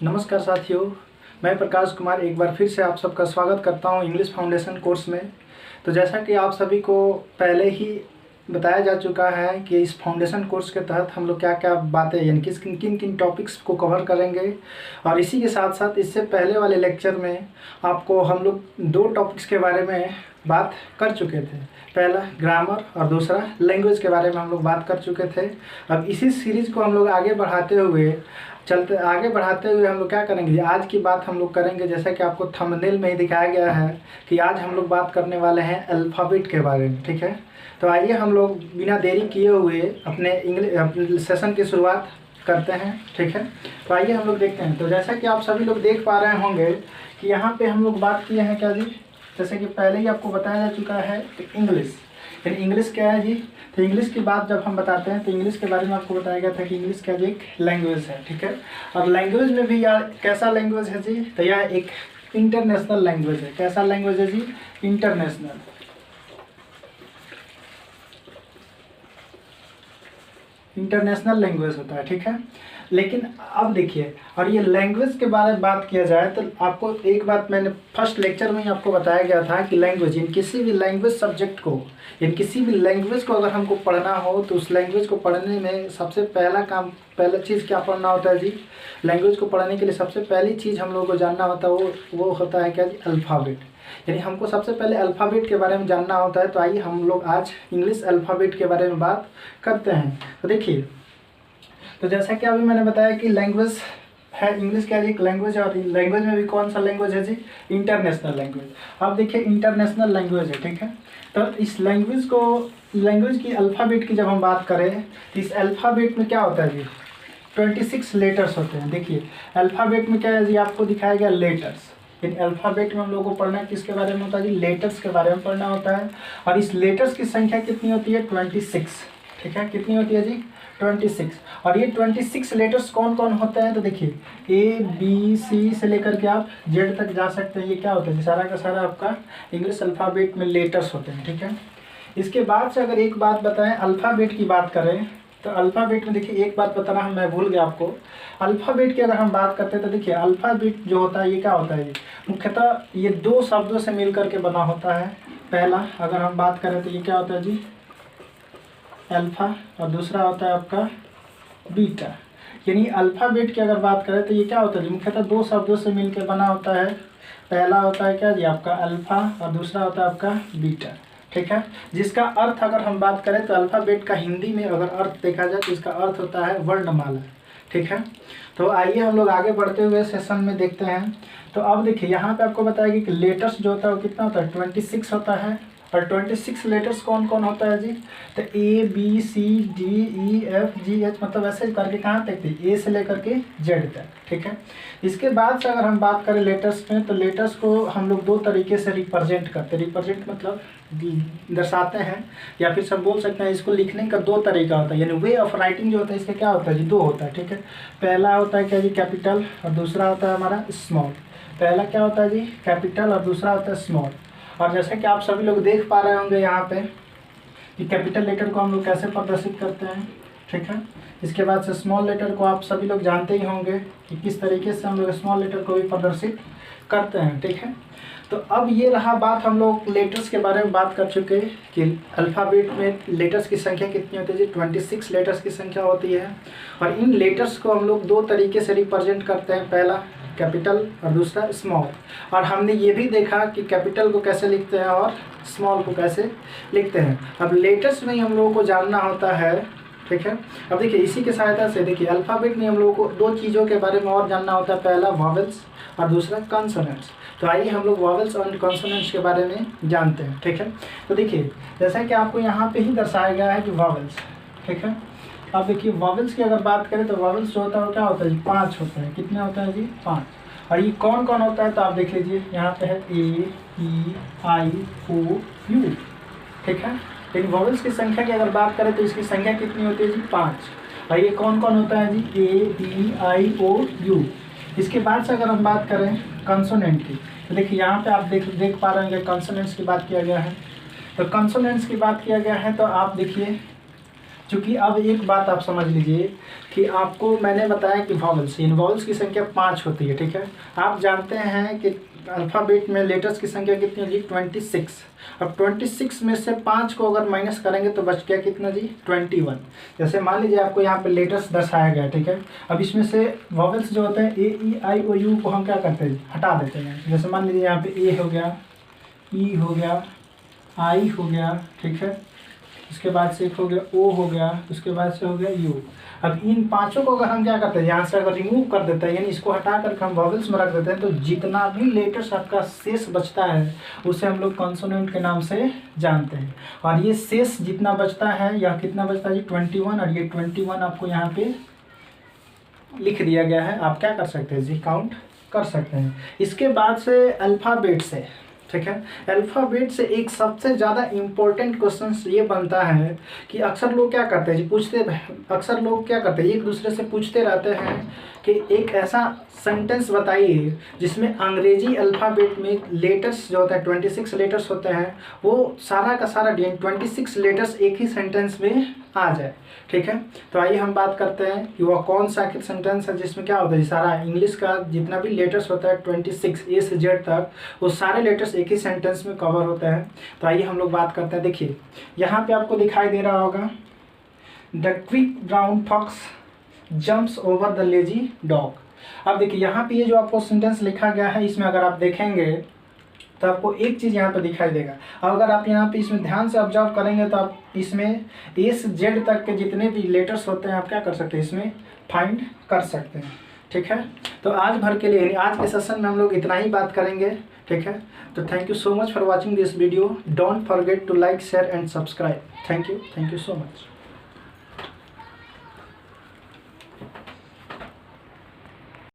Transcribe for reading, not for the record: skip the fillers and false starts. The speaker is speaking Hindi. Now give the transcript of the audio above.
नमस्कार साथियों, मैं प्रकाश कुमार एक बार फिर से आप सबका स्वागत करता हूं इंग्लिश फाउंडेशन कोर्स में। तो जैसा कि आप सभी को पहले ही बताया जा चुका है कि इस फाउंडेशन कोर्स के तहत हम लोग क्या क्या बातें यानी किन किन टॉपिक्स को कवर करेंगे। और इसी के साथ साथ इससे पहले वाले लेक्चर में आपको हम लोग दो टॉपिक्स के बारे में बात कर चुके थे। पहला ग्रामर और दूसरा लैंग्वेज के बारे में हम लोग बात कर चुके थे। अब इसी सीरीज़ को हम लोग आगे बढ़ाते हुए हम लोग क्या करेंगे, आज की बात हम लोग करेंगे जैसा कि आपको थंबनेल में ही दिखाया गया है कि आज हम लोग बात करने वाले हैं अल्फ़ाबेट के बारे में। ठीक है, तो आइए हम लोग बिना देरी किए हुए अपने सेशन की शुरुआत करते हैं। ठीक है, तो आइए हम लोग देखते हैं। तो जैसा कि आप सभी लोग देख पा रहे होंगे कि यहाँ पे हम लोग बात किए हैं क्या जी, जैसे कि पहले ही आपको बताया जा चुका है कि इंग्लिश यानी इंग्लिश क्या है जी। तो इंग्लिश की बात जब हम बताते हैं तो इंग्लिश के बारे में आपको बताया गया था कि इंग्लिश क्या जी एक लैंग्वेज है। ठीक है, और लैंग्वेज में भी यार कैसा लैंग्वेज है जी, तो यह एक इंटरनेशनल लैंग्वेज है। कैसा लैंग्वेज है जी, इंटरनेशनल लैंग्वेज होता है। ठीक है, लेकिन अब देखिए, और ये लैंग्वेज के बारे में बात किया जाए तो आपको एक बात मैंने फर्स्ट लेक्चर में ही आपको बताया गया था कि लैंग्वेज इन किसी भी लैंग्वेज सब्जेक्ट को यानी किसी भी लैंग्वेज को अगर हमको पढ़ना हो तो उस लैंग्वेज को पढ़ने में सबसे पहला चीज़ क्या पढ़ना होता है जी। लैंग्वेज को पढ़ने के लिए सबसे पहली चीज़ हम लोगों को जानना होता है वो होता है क्या जी, अल्फ़ाबेट। यानी हमको सबसे पहले अल्फ़ाबेट के बारे में जानना होता है। तो आइए हम लोग आज इंग्लिश अल्फ़ाबेट के बारे में बात करते हैं। तो देखिए, तो जैसा कि अभी मैंने बताया कि लैंग्वेज है, इंग्लिश क्या जी एक लैंग्वेज है, और लैंग्वेज में भी कौन सा लैंग्वेज है जी, इंटरनेशनल लैंग्वेज। अब देखिए इंटरनेशनल लैंग्वेज है। ठीक है, तो इस लैंग्वेज की अल्फ़ाबेट की जब हम बात करें तो इस अल्फ़ाबेट में क्या होता है जी, 26 लेटर्स होते हैं। देखिए अल्फ़ाबेट में क्या है जी, आपको दिखाया गया लेटर्स। इन अल्फ़ाबेट में हम लोगों को पढ़ना किसके बारे में होता है जी, लेटर्स के बारे में पढ़ना होता है। और इस लेटर्स की संख्या कितनी होती है, 26। ठीक है, कितनी होती है जी, 26। और ये 26 लेटर्स कौन कौन होते हैं, तो देखिए ABC से लेकर के आप Z तक जा सकते हैं। ये क्या होता है जी, सारा का सारा आपका इंग्लिश अल्फ़ाबेट में लेटर्स होते हैं। ठीक है, इसके बाद से अगर एक बात बताएं, अल्फ़ाबेट की बात करें तो अल्फ़ाबेट में देखिए एक बात बताना मैं भूल गया आपको। अल्फ़ाबेट की अगर हम बात करते हैं तो देखिए अल्फ़ाबेट जो होता है ये क्या होता है जी, मुख्यतः ये दो शब्दों से मिल करके बना होता है। पहला अगर हम बात करें तो ये क्या होता है जी, अल्फ़ा, और दूसरा होता है आपका बीटा। यानी अल्फ़ाबेट की अगर बात करें तो ये क्या होता है जी, मुख्यतः दो शब्दों से मिलकर बना होता है। पहला होता है क्या जी आपका अल्फ़ा, और दूसरा होता है आपका बीटा। ठीक है, जिसका अर्थ अगर हम बात करें तो अल्फ़ाबेट का हिंदी में अगर अर्थ देखा जाए तो इसका अर्थ होता है वर्णमाला। ठीक है, तो आइए हम लोग आगे बढ़ते हुए सेशन में देखते हैं। तो अब देखिए यहाँ पे आपको बताएगी कि लेटर्स जो होता है वो कितना होता है, 26 होता है। और 26 लेटर्स कौन कौन होता है जी, तो ABCDEFGH, मतलब ऐसे करके कहाँ तक थी, A से लेकर के Z तक। ठीक है, इसके बाद से अगर हम बात करें लेटर्स में तो लेटर्स को हम लोग दो तरीके से रिप्रेजेंट करते हैं। रिप्रेजेंट मतलब दर्शाते हैं, या फिर सब बोल सकते हैं इसको लिखने का दो तरीका होता है। यानी वे ऑफ राइटिंग जो होता है इसका क्या होता है जी, दो होता है। ठीक है, पहला होता है क्या जी कैपिटल, और दूसरा होता है हमारा स्मॉल। पहला क्या होता है जी कैपिटल, और दूसरा होता है स्मॉल। और जैसे कि आप सभी लोग देख पा रहे होंगे यहाँ पे कि कैपिटल लेटर को हम लोग कैसे प्रदर्शित करते हैं। ठीक है, इसके बाद से स्मॉल लेटर को आप सभी लोग जानते ही होंगे कि किस तरीके से हम लोग स्मॉल लेटर को भी प्रदर्शित करते हैं। ठीक है, तो अब ये रहा बात, हम लोग लेटर्स के बारे में बात कर चुके हैं कि अल्फ़ाबेट में लेटर्स की संख्या कितनी होती है जी, 26 लेटर्स की संख्या होती है। और इन लेटर्स को हम लोग दो तरीके से रिप्रेजेंट करते हैं, पहला कैपिटल और दूसरा स्मॉल। और हमने ये भी देखा कि कैपिटल को कैसे लिखते हैं और स्मॉल को कैसे लिखते हैं। अब लेटर्स में ही हम लोगों को जानना होता है। ठीक है, अब देखिए इसी की सहायता से देखिए अल्फ़ाबेट में हम लोगों को दो चीज़ों के बारे में और जानना होता है, पहला वॉवेल्स और दूसरा कॉन्सोनेंट्स। तो आइए हम लोग वॉवेल्स और कॉन्सोनेंट्स के बारे में जानते हैं। ठीक है, तो देखिए जैसा कि आपको यहाँ पे ही दर्शाया गया है कि वॉवेल्स। ठीक है, अब देखिए वॉवेल्स की अगर बात करें तो वॉवेल्स जो होता है वो क्या होता है जी, 5 होता है। कितने होता है जी, 5। और ये कौन कौन होता है तो आप देख लीजिए यहाँ पे है A, E, I, O, U। ठीक है, लेकिन वॉवेल्स की संख्या की अगर बात करें तो इसकी संख्या कितनी होती है जी, 5। और ये कौन कौन होता है जी, A, E, I, O, U। इसके बाद से अगर हम बात करें कंसोनेंट की तो देखिए यहाँ पे आप देख पा रहे हैं कंसोनेंट्स की बात किया गया है। तो कंसोनेंट्स की बात किया गया है तो आप देखिए क्योंकि अब एक बात आप समझ लीजिए कि आपको मैंने बताया कि वॉवल्स, इन वॉवल्स की संख्या 5 होती है, ठीक है। आप जानते हैं कि अल्फ़ाबेट में लेटर्स की संख्या कितनी होगी, 26। अब 26 में से 5 को अगर माइनस करेंगे तो बच गया कितना जी, 21। जैसे मान लीजिए आपको यहाँ पे लेटर्स दर्शाया गया, ठीक है। अब इसमें से वॉवल्स जो होते हैं ए ई आई ओ यू को हम क्या करते हैं, हटा देते हैं। जैसे मान लीजिए यहाँ पे ए हो गया, ई हो गया, आई हो गया, ठीक है। उसके बाद से एक हो गया ओ हो गया, उसके बाद से हो गया यू। अब इन पांचों को अगर हम क्या करते हैं, यहाँ से अगर रिमूव कर देते हैं, यानी इसको हटा करके हम वॉवल्स में रख देते हैं, तो जितना भी लेटर्स आपका शेष बचता है उसे हम लोग कॉन्सोनेंट के नाम से जानते हैं। और ये शेष जितना बचता है, यह कितना बचता है जी, 21। और ये 21 आपको यहाँ पे लिख दिया गया है। आप क्या कर सकते हैं जी, काउंट कर सकते हैं। इसके बाद से अल्फ़ाबेट से, ठीक है, अल्फ़ाबेट से एक सबसे ज़्यादा इम्पोर्टेंट क्वेश्चन ये बनता है कि अक्सर लोग क्या करते हैं जी, अक्सर लोग क्या करते हैं, एक दूसरे से पूछते रहते हैं कि एक ऐसा सेंटेंस बताइए जिसमें अंग्रेजी अल्फ़ाबेट में लेटर्स जो होता है 26 लेटर्स होते हैं, वो सारा का सारा 26 लेटर्स एक ही सेंटेंस में आ जाए, ठीक है। तो आइए हम बात करते हैं कि वह कौन सा आखिर सेंटेंस है जिसमें क्या होता है, सारा इंग्लिश का जितना भी लेटर्स होता है 26 ए से जेड तक, वो सारे लेटर्स एक ही सेंटेंस में कवर होते हैं। तो आइए हम लोग बात करते हैं। देखिए यहाँ पे आपको दिखाई दे रहा होगा, the quick brown fox jumps over the lazy dog. अब देखिए यहाँ पे ये जो आपको सेंटेंस लिखा गया है, इसमें अगर आप देखेंगे तो आपको एक चीज़ यहाँ पे दिखाई देगा। अब अगर आप यहाँ पे इसमें ध्यान से ऑब्जर्व करेंगे तो आप इसमें ए से जेड तक के जितने भी लेटर्स होते हैं आप क्या कर सकते हैं, इसमें फाइंड कर सकते हैं, ठीक है। तो आज भर के लिए, आज के सेशन में हम लोग इतना ही बात करेंगे, ठीक है। तो thank you so much for watching this video. Don't forget to like, share and subscribe. Thank you so much.